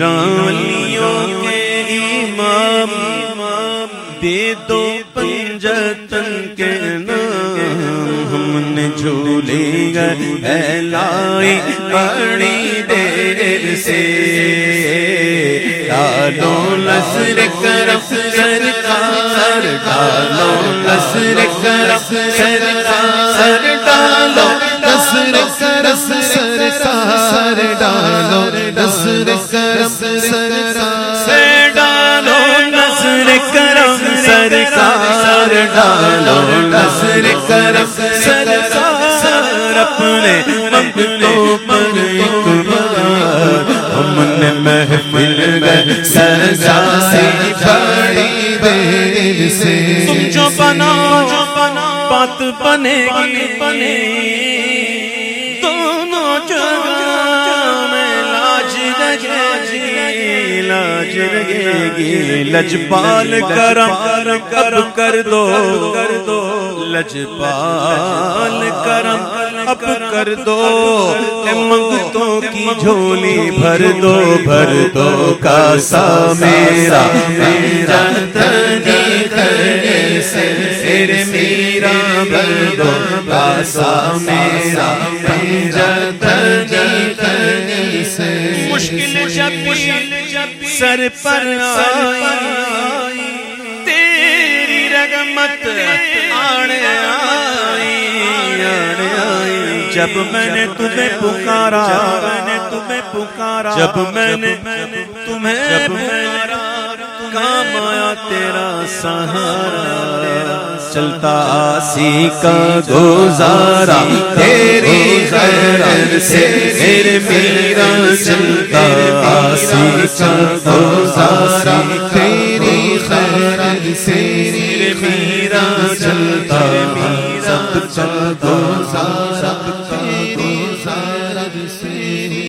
ولیوں کے امام دے دو پنجتن کے نام ہم نے جھولے گئے لائی بڑی دیر سے ڈالو نصر کرم سرکار ڈالو نصر کرم سرکار ڈالو نصر کرم سرکار ڈالو نصر کرم سرکار ڈالو نصر کرم سرکار ڈالو نصر کرم سرکار اپنے منگلوں پر ایک بار ہم نے محفل گئے سجائی بڑی دیر سے تم جو بناؤ بات بنے گی دونوں جگہ میں لاج لگے گی لجپال کرم اب کر دو لجپال کرم اب کر دو اے منگتوں کی جھولی بھر دو کاسا میرا جتنی کرے سے میرا بھر دو کاسا میرا جتنی کرے سے مشکل جب سر پر آئی تیری رحمت آنے آئی جب میں نے تمہیں پکارا جب میں نے تمہیں پکارا کام آیا تیرا سہارا چلتا آسی کا گزارا تیری خیر سے میرے میرا چلتا آسی کا گزارا تیری خیر سے میرے میرا چلتا سب کا گزارا